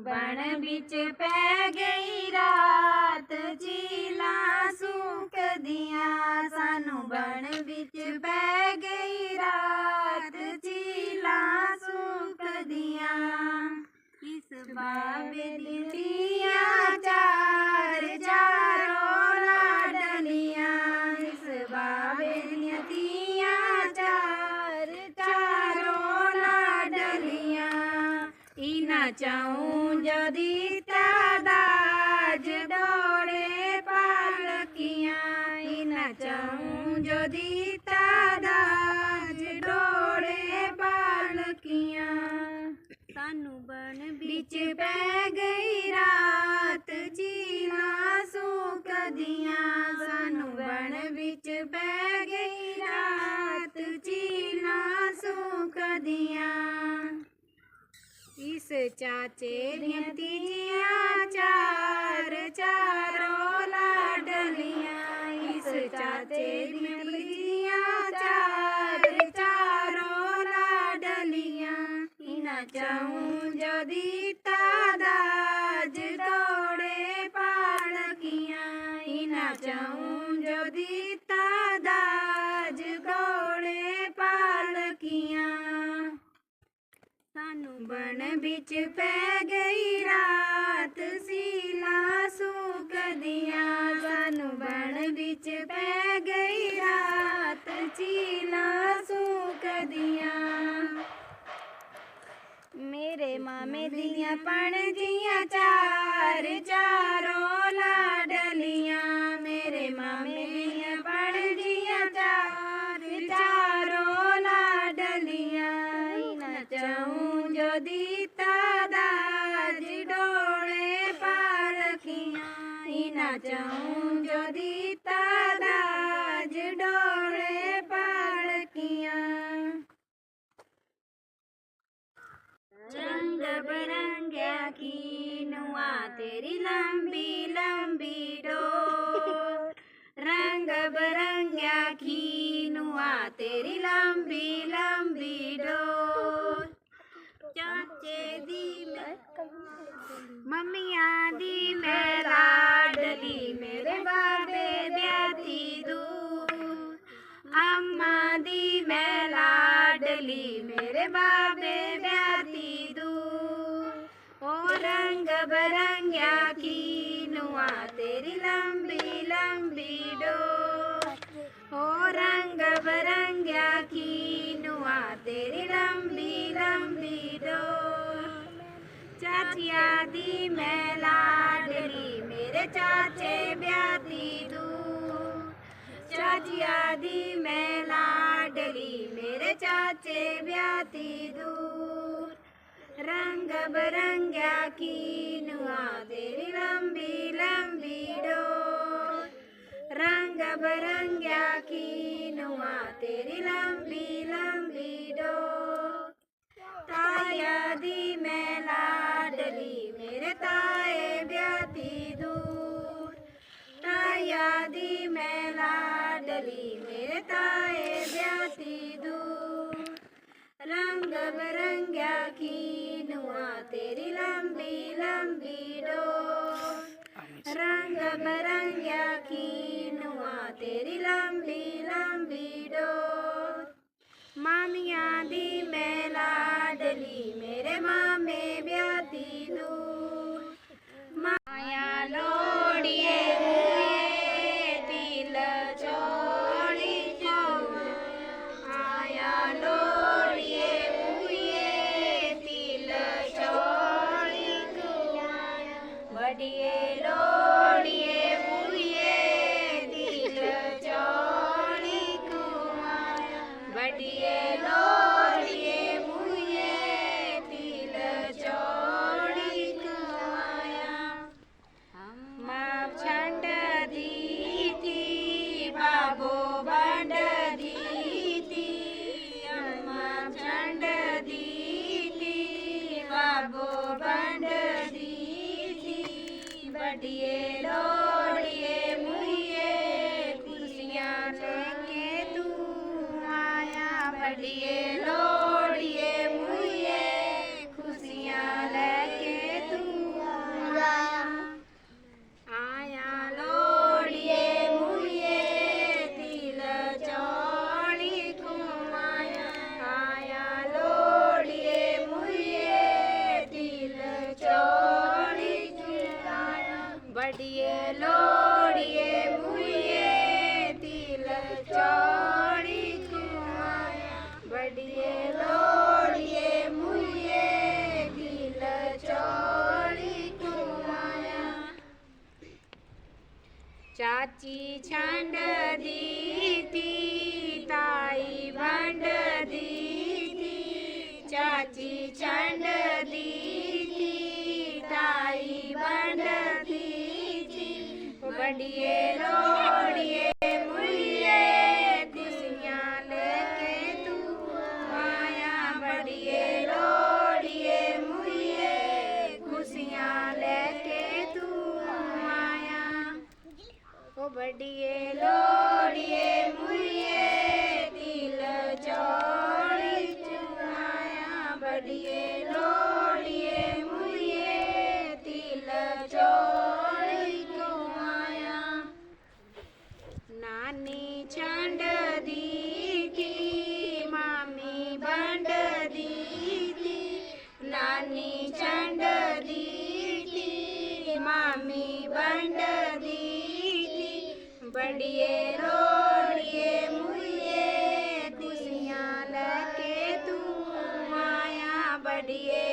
बण बिच पै गई रात झीला सूक दिया सानू बण बिच पै गई रात झीला सूक दिया इस बाबे दिया चार चारों लाडलियां इस बाबे दिया चार चारों लाडलियां इना चाऊं जदी दाज डोड़े पालकियां इना चाऊं जदी दाज डोड़े पालकियां सानू बण बिच पै गई रात झीला सूक दिया सानू बण बिच पै गई रात झीला सूक दिया इस चाचे दियां तिजिया चार चारों लाडलियां इस चाचे दियां तिजिया चार चारों लाडलियां इना चाऊं जदी दाज डोड़े पालकियां इना चाऊं जदी दाज डोड़े पालकियां सानू बण बिच पै गई रात झीला सूक दिया सानू बण बिच पै गई रात झीला सूक दिया मेरे मामे दियां पणजियां चार चारों लाडलियां मेरे मामे दियां पणजियां चार चारों लाडलियां इना चाऊं जदी दाज डोड़े पालकियां इना चाऊं जदी दाज डोड़े पालकियां रंग बिरंगिया की नुआ तेरी लंबी लंबी डोर रंग बिरंगिया की नुआ तेरी लंबी लंबी डोर चाचे दी मम्मिया दी मैं लाडली मेरे बाबे ब्याती दूर अम्मा दी मैं लाडली मेरे बाबे ब्याती दूर ओ रंग बिरंगिया की नुआ तेरी लंबी लंबी डोर ओ रंग बिरंगिया की नुआ तेरी लंबी लंबी डोर चाचिया दी मैं लाडली मेरे चाचे ब्याती दूर चाचिया दी मैं लाडली मेरे चाचे ब्याती दूर रंग बिरंगिया की नुआ तेरी लंबी लंबी डोर रंग बिरंगिया की नुआ तेरी लंबी लंबी डोर ताया दी मैं लाडली मेरे ताए ब्याती दूर ताया दी मैं लाडली मेरे ताए ब्याती दूर रंग बिरंगिया की नुआ तेरी लंबी लंबी डोर रंग बिरंगिया की नुआ तेरी लंबी लंबी डोर मामिया दी मैं लाडली मेरे मामे ब्याती दूर माया लोड़िए तिल चोड़ी आया लोड़िए तिल चोड़ी बड़िए लोड़िए तिल चोड़ी बड़िए लोड़िए तिल चोड़ी अम्मा छंड दी थी बाबो बंड दी थी अम्मा छंड दी थी बाबो बंड दी थी बड़िए लोड़िए खुशियाँ लेके तू आया बड़िए लोड़िए खुशियाँ लेके तू बढ़िए लोड़िए मुइये तिल चौड़ी कुआया बढ़िए लोड़िए मुइये तिल चौड़ी कुआया चाची छंड दी थी ताई भंड दी थी चाची छंड दी थी ताई भंड दी थी बढ़िए लोड़िए मुइये खुशियाँ लेके तू आया बढ़िए लोड़िए मुइये खुशियाँ लेके तू आया ओ बढ़िए लोड़िए मुइये तिल चौड़ी चुआया बढ़िए लोड़िए मुइये तिल चौड़ी कुआया नानी छंड दी थी मामी बंड दी थी नानी छंड दी थी मामी बंड दी थी बढ़िए लोड़िए मुइये खुशियाँ लेके तू आया बढ़िए